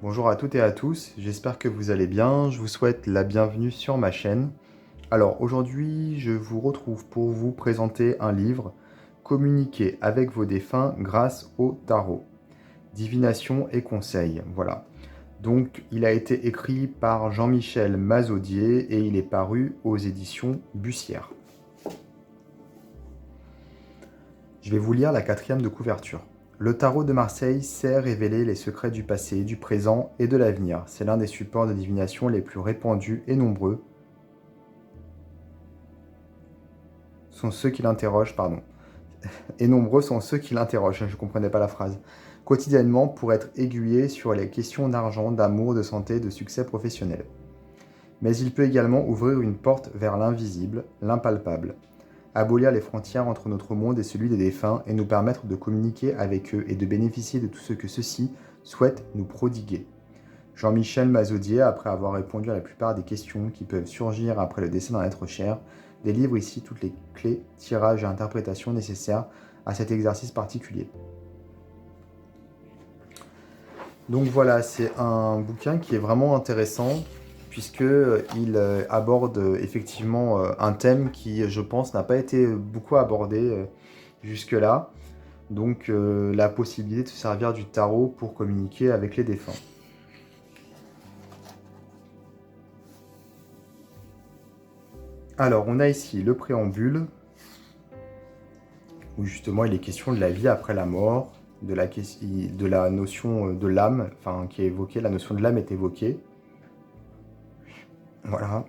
Bonjour à toutes et à tous, j'espère que vous allez bien, je vous souhaite la bienvenue sur ma chaîne. Alors aujourd'hui, je vous retrouve pour vous présenter un livre, Communiquer avec vos défunts grâce au tarot, divination et conseils, voilà. Donc il a été écrit par Jean-Michel Mazaudier et il est paru aux éditions Bussière. Je vais vous lire la quatrième de couverture. Le tarot de Marseille sait révéler les secrets du passé, du présent et de l'avenir. C'est l'un des supports de divination les plus répandus et nombreux sont ceux qui l'interrogent, pardon. Et nombreux sont ceux qui l'interrogent, je ne comprenais pas la phrase. Quotidiennement pour être aiguillés sur les questions d'argent, d'amour, de santé, de succès professionnel. Mais il peut également ouvrir une porte vers l'invisible, l'impalpable. Abolir les frontières entre notre monde et celui des défunts et nous permettre de communiquer avec eux et de bénéficier de tout ce que ceux-ci souhaitent nous prodiguer. Jean-Michel Mazaudier, après avoir répondu à la plupart des questions qui peuvent surgir après le décès d'un être cher, délivre ici toutes les clés, tirages et interprétations nécessaires à cet exercice particulier. Donc voilà, c'est un bouquin qui est vraiment intéressant puisqu'il aborde effectivement un thème qui, je pense, n'a pas été beaucoup abordé jusque-là. Donc la possibilité de se servir du tarot pour communiquer avec les défunts. Alors, on a ici le préambule, où justement il est question de la vie après la mort, de la notion de l'âme, enfin qui est évoquée, la notion de l'âme est évoquée. Voilà.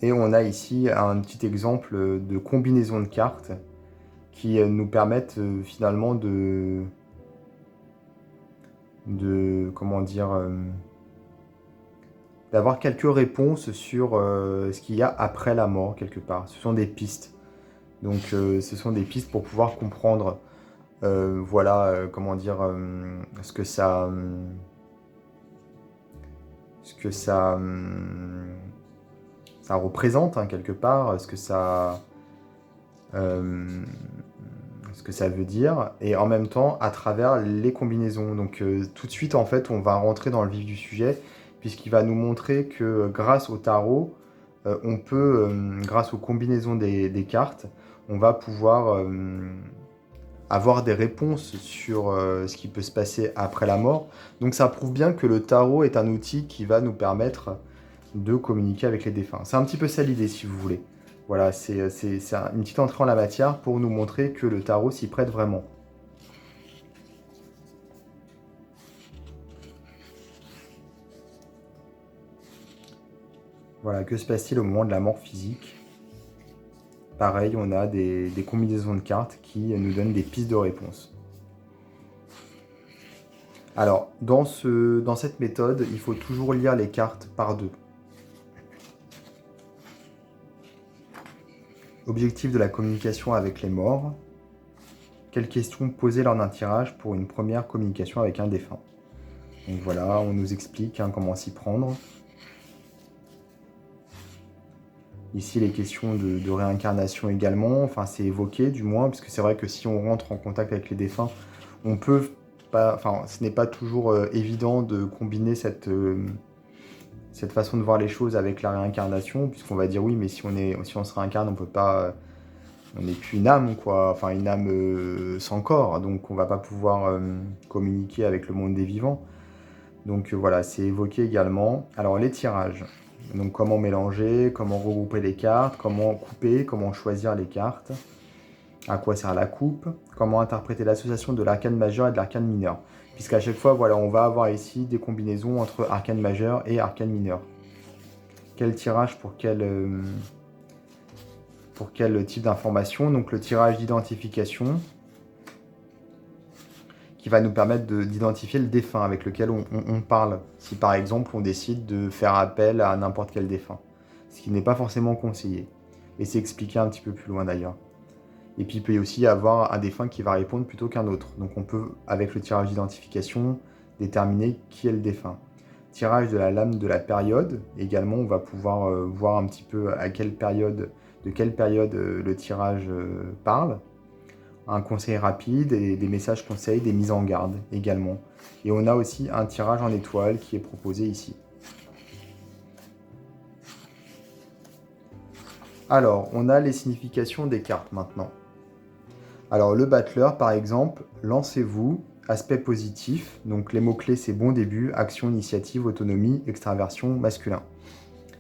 Et on a ici un petit exemple de combinaison de cartes qui nous permettent finalement comment dire, d'avoir quelques réponses sur ce qu'il y a après la mort quelque part. Ce sont des pistes. Donc ce sont des pistes pour pouvoir comprendre comment dire, ça représente hein, quelque part, euh, ce que ça veut dire, et en même temps à travers les combinaisons. Donc tout de suite en fait on va rentrer dans le vif du sujet, puisqu'il va nous montrer que grâce au tarot, on peut, grâce aux combinaisons des cartes, on va pouvoir avoir des réponses sur ce qui peut se passer après la mort. Donc ça prouve bien que le tarot est un outil qui va nous permettre de communiquer avec les défunts. C'est un petit peu ça l'idée si vous voulez. Voilà, c'est une petite entrée en la matière pour nous montrer que le tarot s'y prête vraiment. Voilà, que se passe-t-il au moment de la mort physique? Pareil, on a des combinaisons de cartes qui nous donnent des pistes de réponse. Alors, dans cette méthode, il faut toujours lire les cartes par deux. Objectif de la communication avec les morts. Quelles questions poser lors d'un tirage pour une première communication avec un défunt? Donc voilà, on nous explique comment s'y prendre. Ici, les questions de réincarnation également, enfin c'est évoqué du moins, parce que c'est vrai que si on rentre en contact avec les défunts, on peut pas, enfin ce n'est pas toujours évident de combiner cette façon de voir les choses avec la réincarnation, puisqu'on va dire oui, mais si on se réincarne, on peut pas, on n'est plus une âme quoi, enfin une âme sans corps, donc on va pas pouvoir communiquer avec le monde des vivants. Donc voilà, c'est évoqué également. Alors les tirages. Donc comment mélanger, comment regrouper les cartes, comment couper, comment choisir les cartes, à quoi sert la coupe, comment interpréter l'association de l'arcane majeur et de l'arcane mineur. Puisqu'à chaque fois, voilà, on va avoir ici des combinaisons entre arcane majeur et arcane mineur. Quel tirage pour quel type d'information? Donc le tirage d'identification, qui va nous permettre d'identifier le défunt avec lequel on parle. Si par exemple on décide de faire appel à n'importe quel défunt, ce qui n'est pas forcément conseillé. Et c'est expliqué un petit peu plus loin d'ailleurs. Et puis il peut aussi y avoir un défunt qui va répondre plutôt qu'un autre. Donc on peut, avec le tirage d'identification, déterminer qui est le défunt. Tirage de la lame de la période, également on va pouvoir voir un petit peu de quelle période le tirage parle. un conseil rapide et des messages conseils, des mises en garde également. Et on a aussi un tirage en étoile qui est proposé ici. Alors, on a les significations des cartes maintenant. Alors, le battleur, par exemple, lancez-vous, aspect positif. Donc, les mots-clés, c'est bon début, action, initiative, autonomie, extraversion, masculin.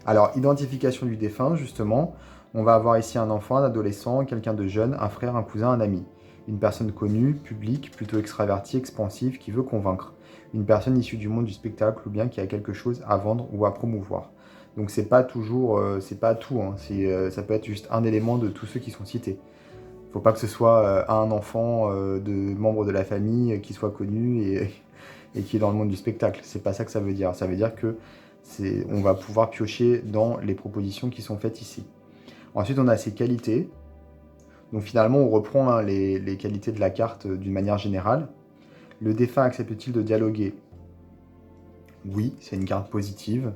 Alors, identification du défunt, justement. On va avoir ici un enfant, un adolescent, quelqu'un de jeune, un frère, un cousin, un ami. Une personne connue, publique, plutôt extravertie, expansive, qui veut convaincre. Une personne issue du monde du spectacle ou bien qui a quelque chose à vendre ou à promouvoir. Donc c'est pas toujours, c'est pas tout, hein. Ça peut être juste un élément de tous ceux qui sont cités. Faut pas que ce soit un enfant de membre de la famille qui soit connu et qui est dans le monde du spectacle. C'est pas ça que ça veut dire. Ça veut dire que on va pouvoir piocher dans les propositions qui sont faites ici. Ensuite, on a ses qualités. Donc finalement, on reprend hein, les qualités de la carte d'une manière générale. Le défunt accepte-t-il de dialoguer? Oui, c'est une carte positive.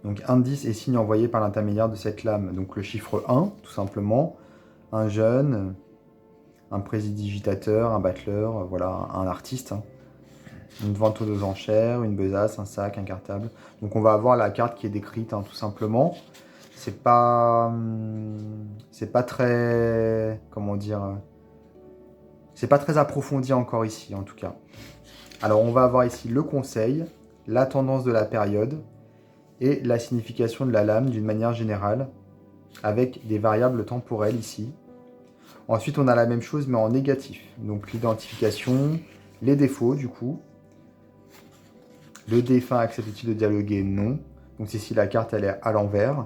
Donc indice et signe envoyé par l'intermédiaire de cette lame. Donc le chiffre 1, tout simplement. Un jeune, un présidigitateur, un battleur, voilà, un artiste. Hein. Une vente aux enchères, une besace, un sac, un cartable. Donc on va avoir la carte qui est décrite, hein, tout simplement. C'est pas très, comment dire, c'est pas très approfondi encore ici, en tout cas. Alors on va avoir ici le conseil, la tendance de la période et la signification de la lame d'une manière générale, avec des variables temporelles ici. Ensuite, on a la même chose, mais en négatif. Donc l'identification, les défauts, du coup. Le défunt accepte-t-il de dialoguer? Non. Donc ici, la carte, elle est à l'envers.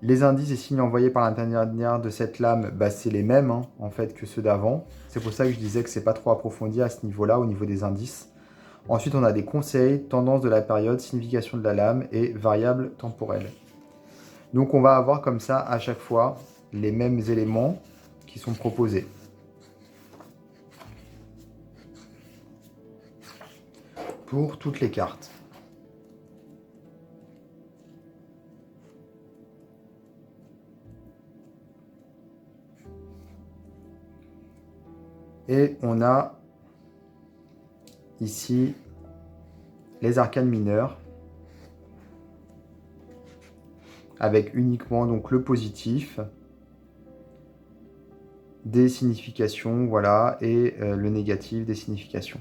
Les indices et signes envoyés par l'intermédiaire de cette lame, bah, c'est les mêmes hein, en fait que ceux d'avant. C'est pour ça que je disais que c'est pas trop approfondi à ce niveau-là, au niveau des indices. Ensuite, on a des conseils, tendance de la période, signification de la lame et variables temporelles. Donc on va avoir comme ça à chaque fois les mêmes éléments qui sont proposés. Pour toutes les cartes. Et on a ici les arcanes mineurs avec uniquement donc le positif, des significations, voilà, et le négatif des significations.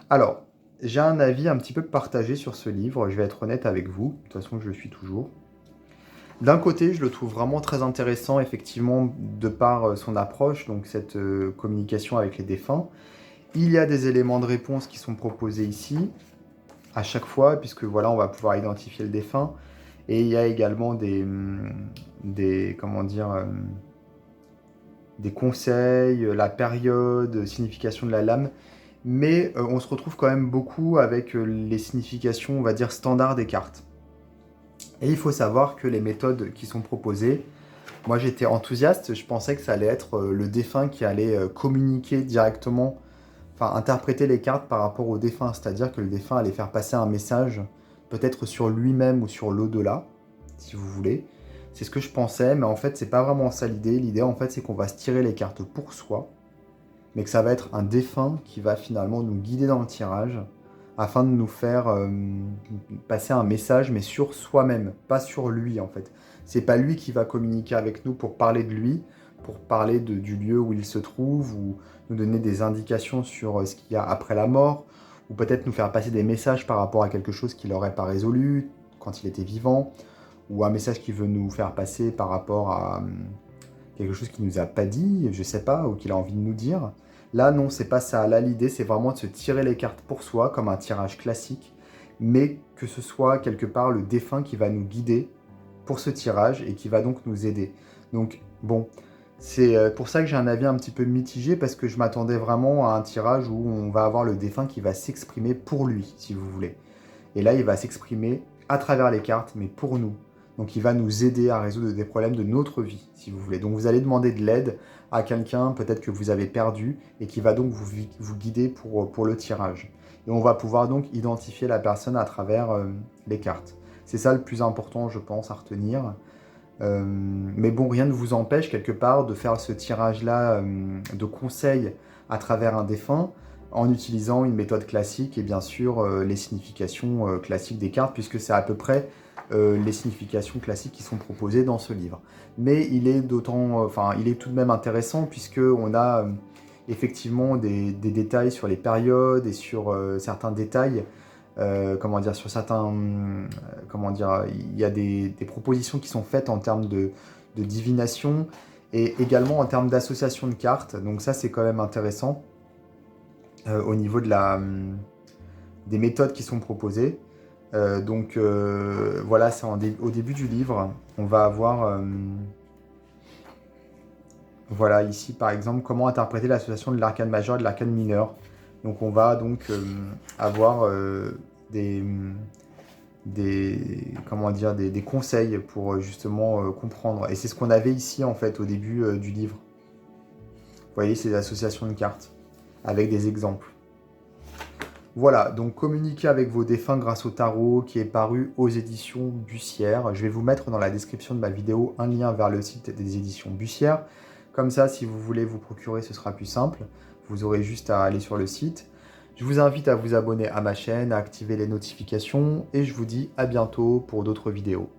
Alors, j'ai un avis un petit peu partagé sur ce livre, je vais être honnête avec vous, de toute façon je le suis toujours. D'un côté, je le trouve vraiment très intéressant, effectivement, de par son approche, donc cette communication avec les défunts. Il y a des éléments de réponse qui sont proposés ici, à chaque fois, puisque voilà, on va pouvoir identifier le défunt. Et il y a également comment dire, des conseils, la période, signification de la lame. Mais on se retrouve quand même beaucoup avec les significations, on va dire, standards des cartes. Et il faut savoir que les méthodes qui sont proposées, moi j'étais enthousiaste, je pensais que ça allait être le défunt qui allait communiquer directement, enfin interpréter les cartes par rapport au défunt, c'est-à-dire que le défunt allait faire passer un message, peut-être sur lui-même ou sur l'au-delà, si vous voulez. C'est ce que je pensais, mais en fait c'est pas vraiment ça l'idée. L'idée en fait c'est qu'on va se tirer les cartes pour soi, mais que ça va être un défunt qui va finalement nous guider dans le tirage, afin de nous faire passer un message, mais sur soi-même, pas sur lui en fait. C'est pas lui qui va communiquer avec nous pour parler de lui, pour parler du lieu où il se trouve, ou nous donner des indications sur ce qu'il y a après la mort, ou peut-être nous faire passer des messages par rapport à quelque chose qu'il n'aurait pas résolu quand il était vivant, ou un message qu'il veut nous faire passer par rapport à quelque chose qu'il nous a pas dit, je sais pas, ou qu'il a envie de nous dire. Là, non, c'est pas ça. Là, l'idée, c'est vraiment de se tirer les cartes pour soi, comme un tirage classique, mais que ce soit quelque part le défunt qui va nous guider pour ce tirage et qui va donc nous aider. Donc, bon, c'est pour ça que j'ai un avis un petit peu mitigé, parce que je m'attendais vraiment à un tirage où on va avoir le défunt qui va s'exprimer pour lui, si vous voulez. Et là, il va s'exprimer à travers les cartes, mais pour nous. Donc il va nous aider à résoudre des problèmes de notre vie, si vous voulez. Donc vous allez demander de l'aide à quelqu'un, peut-être que vous avez perdu, et qui va donc vous guider pour le tirage. Et on va pouvoir donc identifier la personne à travers les cartes. C'est ça le plus important, je pense, à retenir. Mais bon, rien ne vous empêche quelque part de faire ce tirage-là de conseils à travers un défunt en utilisant une méthode classique et bien sûr les significations classiques des cartes, puisque c'est à peu près les significations classiques qui sont proposées dans ce livre. Mais il est il est tout de même intéressant puisque on a effectivement des détails sur les périodes et sur certains détails comment dire, sur certains, comment dire, il y a des propositions qui sont faites en termes de divination et également en termes d'association de cartes. Donc ça, c'est quand même intéressant au niveau des méthodes qui sont proposées. Voilà, c'est au début du livre. On va avoir, voilà, ici par exemple, comment interpréter l'association de l'arcane majeur et de l'arcane mineur. Donc on va donc avoir des, comment dire, des conseils pour justement comprendre. Et c'est ce qu'on avait ici en fait au début du livre. Vous voyez, ces associations de cartes avec des exemples. Voilà, donc communiquer avec vos défunts grâce au tarot qui est paru aux éditions Bussière. Je vais vous mettre dans la description de ma vidéo un lien vers le site des éditions Bussière. Comme ça, si vous voulez vous procurer, ce sera plus simple. Vous aurez juste à aller sur le site. Je vous invite à vous abonner à ma chaîne, à activer les notifications et je vous dis à bientôt pour d'autres vidéos.